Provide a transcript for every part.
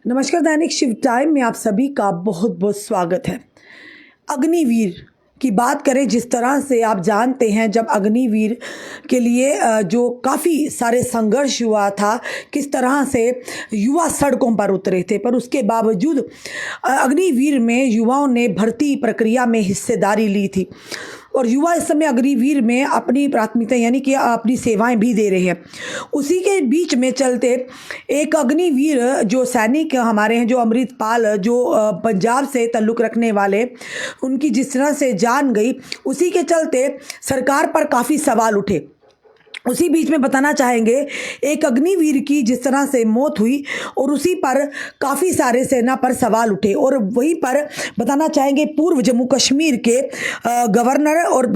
नमस्कार, दैनिक शिव टाइम में आप सभी का बहुत बहुत स्वागत है। अग्निवीर की बात करें, जिस तरह से आप जानते हैं, जब अग्निवीर के लिए जो काफ़ी सारे संघर्ष हुआ था, किस तरह से युवा सड़कों पर उतरे थे, पर उसके बावजूद अग्निवीर में युवाओं ने भर्ती प्रक्रिया में हिस्सेदारी ली थी और युवा इस समय अग्निवीर में अपनी प्राथमिकता यानी कि अपनी सेवाएं भी दे रहे हैं। उसी के बीच में चलते एक अग्निवीर जो सैनिक हमारे हैं, जो अमृतपाल, जो पंजाब से ताल्लुक़ रखने वाले, उनकी जिस तरह से जान गई, उसी के चलते सरकार पर काफ़ी सवाल उठे। उसी बीच में बताना चाहेंगे एक अग्निवीर की जिस तरह से मौत हुई और उसी पर काफ़ी सारे सेना पर सवाल उठे, और वहीं पर बताना चाहेंगे पूर्व जम्मू कश्मीर के गवर्नर और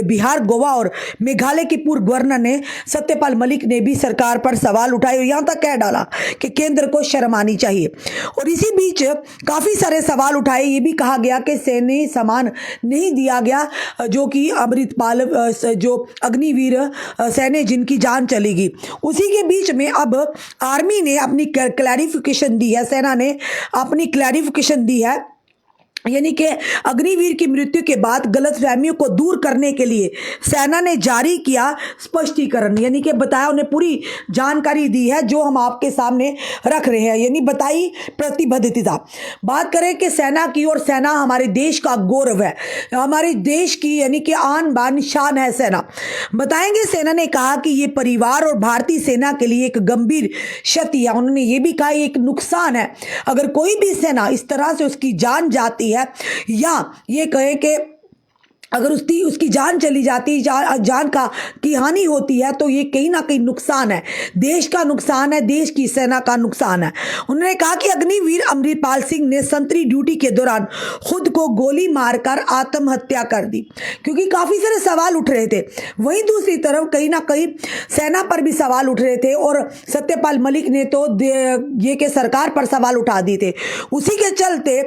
बिहार, गोवा और मेघालय के पूर्व गवर्नर ने सत्यपाल मलिक ने भी सरकार पर सवाल उठाए और यहाँ तक कह डाला कि केंद्र को शर्म आनी चाहिए। और इसी बीच काफ़ी सारे सवाल उठाए, ये भी कहा गया कि सैन्य सामान नहीं दिया गया, जो कि अमृतपाल जो अग्निवीर सैन्य जिनकी जान चलेगी। उसी के बीच में अब आर्मी ने अपनी क्लैरिफिकेशन दी है, सेना ने अपनी क्लैरिफिकेशन दी है, यानी कि अग्निवीर की मृत्यु के बाद गलतफहमियों को दूर करने के लिए सेना ने जारी किया स्पष्टीकरण, यानी कि बताया, उन्हें पूरी जानकारी दी है जो हम आपके सामने रख रहे हैं, यानी बताई प्रतिबद्धता। बात करें कि सेना की, और सेना हमारे देश का गौरव है, हमारे देश की यानी कि आन बान शान है सेना। बताएंगे, सेना ने कहा कि ये परिवार और भारतीय सेना के लिए एक गंभीर क्षति है। उन्होंने ये भी कहा एक नुकसान है अगर कोई भी सेना इस तरह से उसकी जान जाती है, या ये कहें कि अगर उसकी जान चली जाती, जान की हानि होती है, तो ये कहीं ना कहीं नुकसान है, देश का नुकसान है, देश की सेना का नुकसान है। उन्होंने कहा कि अग्निवीर अमृतपाल सिंह ने संतरी ड्यूटी के दौरान खुद को गोली मारकर आत्महत्या कर दी, क्योंकि काफ़ी सारे सवाल उठ रहे थे। वहीं दूसरी तरफ कहीं ना कहीं सेना पर भी सवाल उठ रहे थे, और सत्यपाल मलिक ने तो ये कि सरकार पर सवाल उठा दिए थे। उसी के चलते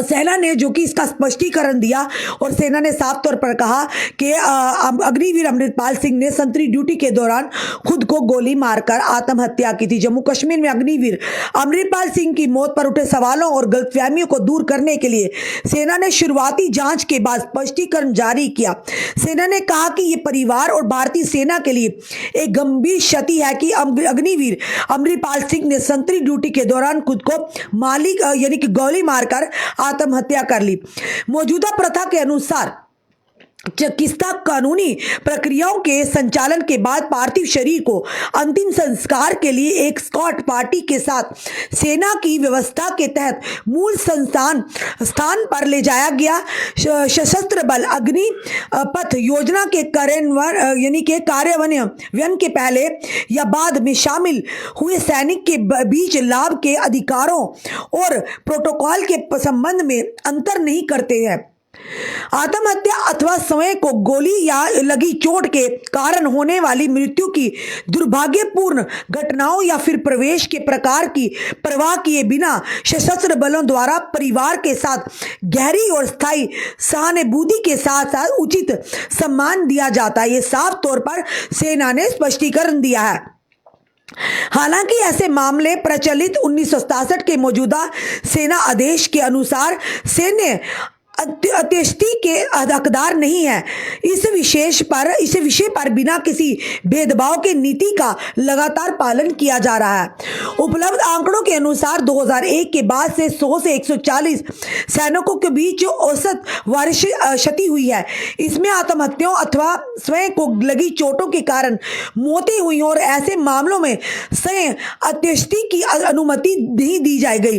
सेना ने जो कि इसका स्पष्टीकरण दिया, और सेना ने साफ तौर पर कहा कि अग्निवीर अमृतपाल सिंह ने संतरी ड्यूटी के दौरान खुद को गोली मारकर आत्महत्या की थी। जम्मू कश्मीर में अग्निवीर अमृतपाल सिंह की मौत पर उठे सवालों और गलतफहमियों को दूर करने के लिए सेना ने शुरुआती जांच के बाद स्पष्टीकरण जारी किया। सेना ने कहा कि यह परिवार और भारतीय सेना के लिए एक गंभीर क्षति है कि अग्निवीर अमृतपाल सिंह ने संतरी ड्यूटी के दौरान खुद को यानी कि गोली मारकर आत्महत्या कर ली। मौजूदा प्रथा के अनुसार चिकित्सा कानूनी प्रक्रियाओं के संचालन के बाद पार्थिव शरीर को अंतिम संस्कार के लिए एक स्कॉट पार्टी के साथ सेना की व्यवस्था के तहत मूल स्थान पर ले जाया गया। सशस्त्र बल अग्नि पथ योजना के कार्यान्वयन के पहले या बाद में शामिल हुए सैनिक के बीच लाभ के अधिकारों और प्रोटोकॉल के संबंध में अंतर नहीं करते हैं। आत्महत्या अथवा स्वयं को गोली या लगी चोट के कारण होने वाली मृत्यु की दुर्भाग्यपूर्ण घटनाओं या फिर प्रवेश के प्रकार की परवाह किए बिना सशस्त्र बलों द्वारा परिवार के साथ गहरी और स्थायी सहानुभूति के साथ साथ उचित सम्मान दिया जाता है। ये साफ तौर पर सेना ने स्पष्टीकरण दिया है। हालांकि ऐसे मामले प्रचलित 1967 के मौजूदा सेना आदेश के अनुसार सैन्य अत्यष्टि के हकदार नहीं है। इस विषय पर बिना किसी भेदभाव के नीति का लगातार पालन किया जा रहा है। उपलब्ध आंकड़ों के अनुसार 2001 के बाद से 100 से 140 सैनिकों के बीच औसत वार्षिक क्षति हुई है। इसमें आत्महत्याओं अथवा स्वयं को लगी चोटों के कारण मौतें हुई और ऐसे मामलों में स्वयं अत्यष्टि की अनुमति नहीं दी जाए गई।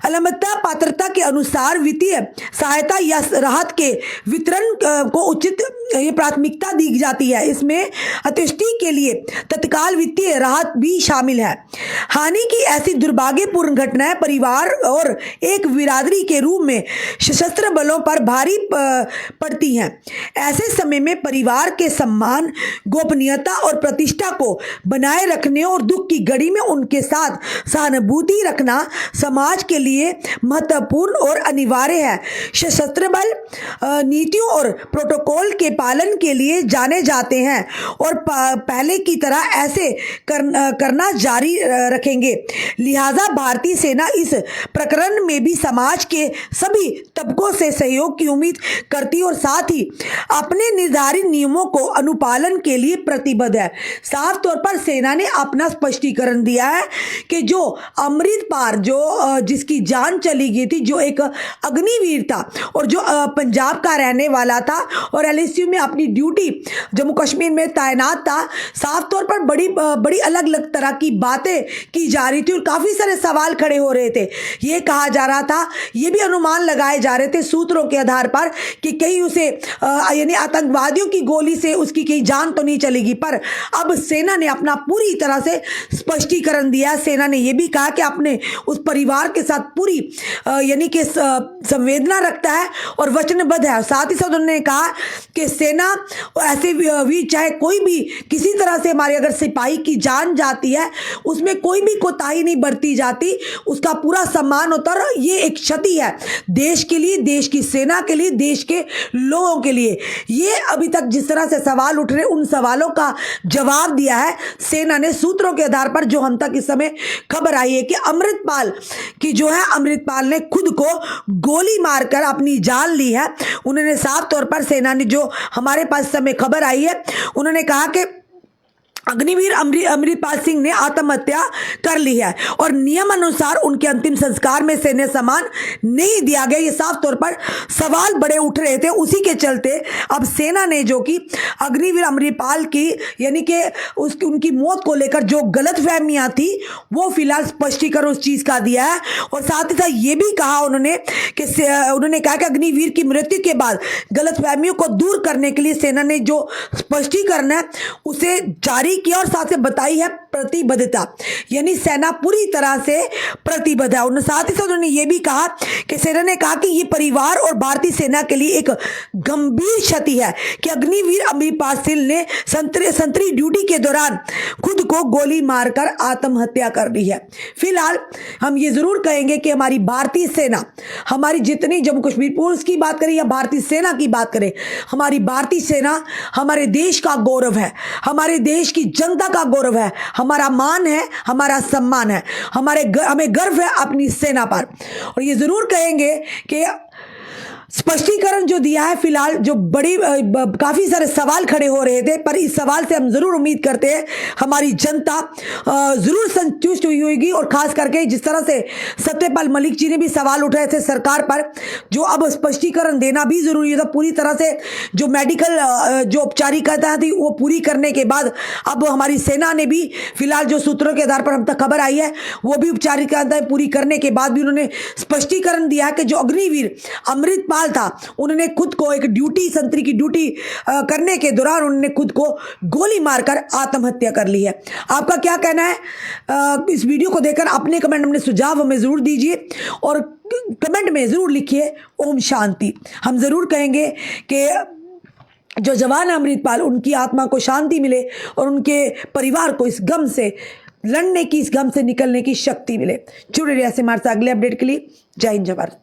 अलमत्ता पात्रता के अनुसार वित्तीय सहायता या राहत के वितरण को उचित प्राथमिकता दी जाती है। इसमें अत्यष्टि के लिए तत्काल वित्तीय राहत भी शामिल है। हानि की ऐसी दुर्भाग्यपूर्ण घटनाएं परिवार और एक बिरादरी के रूप में सशस्त्र बलों पर भारी पड़ती हैं। ऐसे समय में परिवार के सम्मान, गोपनीयता और प्रतिष्ठा को बनाए रखने और दुख की घड़ी में उनके साथ सहानुभूति रखना समाज के लिए महत्वपूर्ण और अनिवार्य है। सशस्त्र बल नीतियों और प्रोटोकॉल के पालन के लिए जाने जाते हैं और पहले की तरह ऐसे करना जारी रखेंगे। लिहाजा भारतीय सेना इस प्रकरण में भी समाज के सभी तबकों से सहयोग की उम्मीद करती और साथ ही अपने निर्धारित नियमों को अनुपालन के लिए प्रतिबद्ध है। साफ तौर पर सेना ने अपना स्पष्टीकरण दिया है कि जो अमृतपाल जिसकी जान चली गई थी, जो एक अग्निवीर था और जो पंजाब का रहने वाला था और एलएसयू में अपनी ड्यूटी जम्मू कश्मीर में तैनात था, साफ तौर पर बड़ी अलग अलग तरह की बातें की जा रही थी और काफी सारे सवाल खड़े हो रहे थे। ये कहा जा रहा था, ये भी अनुमान लगाए जा रहे थे सूत्रों के आधार पर कि कहीं उसे यानी आतंकवादियों की गोली से उसकी कहीं जान तो नहीं चलेगी। पर अब सेना ने अपना पूरी तरह से स्पष्टीकरण दिया। सेना ने यह भी कहा कि अपने उस परिवार के साथ पूरी यानी कि संवेदना रखता है और वचनबद्ध है। साथ ही साथ उन्होंने कहा कि सेना ऐसे भी चाहे कोई भी किसी तरह से हमारे अगर सिपाही की जान जाती है उसमें कोई भी कोताही नहीं बरती जाती, उसका पूरा सम्मान होता है। ये एक क्षति है देश के लिए, देश की सेना के लिए, देश के लोगों के लिए। ये अभी तक जिस तरह से सवाल उठ रहे उन सवालों का जवाब दिया है सेना ने सूत्रों के आधार पर। जो हम तक इस समय खबर आई है कि अमृतपाल अमृतपाल ने खुद को गोली मारकर अपनी जान ली है। उन्होंने साफ तौर पर सेना ने जो हमारे पास समय खबर आई है उन्होंने कहा कि अग्निवीर अमृतपाल सिंह ने आत्महत्या कर ली है और नियम अनुसार उनके अंतिम संस्कार में सैन्य सम्मान नहीं दिया गया। ये साफ तौर पर सवाल बड़े उठ रहे थे। उसी के चलते अब सेना ने जो कि अग्निवीर अमृतपाल की यानी कि उनकी मौत को लेकर जो गलतफहमियां थी वो फिलहाल स्पष्टीकरण उस चीज का दिया है और साथ ही साथ ये भी कहा उन्होंने कहा कि अग्निवीर की मृत्यु के बाद गलतफहमियों को दूर करने के लिए सेना ने जो स्पष्टीकरण है उसे जारी किया और साथ में बताई है प्रतिबद्धता, यानी सेना पूरी तरह से प्रतिबद्ध है। और साथ ही साथ उन्होंने ये भी कहा कि सेना ने कहा कि ये परिवार और भारतीय सेना के लिए एक गंभीर क्षति है कि अग्निवीर अमृतपाल सिंह ने संतरी ड्यूटी के दौरान खुद को गोली मारकर आत्महत्या कर ली है। फिलहाल हम ये जरूर कहेंगे कि हमारी भारतीय सेना, हमारी जितनी जम्मू कश्मीर पुलिस की बात करें या भारतीय सेना की बात करें, हमारी भारतीय सेना हमारे देश का गौरव है, हमारे देश की जनता का गौरव है, हमारा मान है, हमारा सम्मान है, हमें गर्व है अपनी सेना पर। और ये जरूर कहेंगे कि स्पष्टीकरण जो दिया है फिलहाल जो काफी सारे सवाल खड़े हो रहे थे, पर इस सवाल से हम जरूर उम्मीद करते हैं हमारी जनता जरूर संतुष्ट हुई होगी। और खास करके जिस तरह से सत्यपाल मलिक जी ने भी सवाल उठाए थे सरकार पर, जो अब स्पष्टीकरण देना भी जरूरी था। पूरी तरह से जो मेडिकल जो औपचारिकता थी वो पूरी करने के बाद अब हमारी सेना ने भी फिलहाल जो सूत्रों के आधार पर हम तक खबर आई है वो भी औपचारिकताएं पूरी करने के बाद भी उन्होंने स्पष्टीकरण दिया कि जो अग्निवीर अमृतपाल था उन्होंने खुद को एक संतरी की ड्यूटी करने के दौरान उन्होंने खुद को गोली मारकर आत्महत्या कर ली है। आपका क्या कहना है इस वीडियो को देखकर? अपने कमेंट में सुझाव हमें जरूर दीजिए और कमेंट में जरूर लिखिए ओम शांति। हम जरूर कहेंगे कि जो जवान अमृतपाल, उनकी आत्मा को शांति मिले और उनके परिवार को इस गम से लड़ने की, इस गम से निकलने की शक्ति मिले। जुड़े रहिए हमारे साथ अगले अपडेट के लिए। जय हिंद, जय भारत।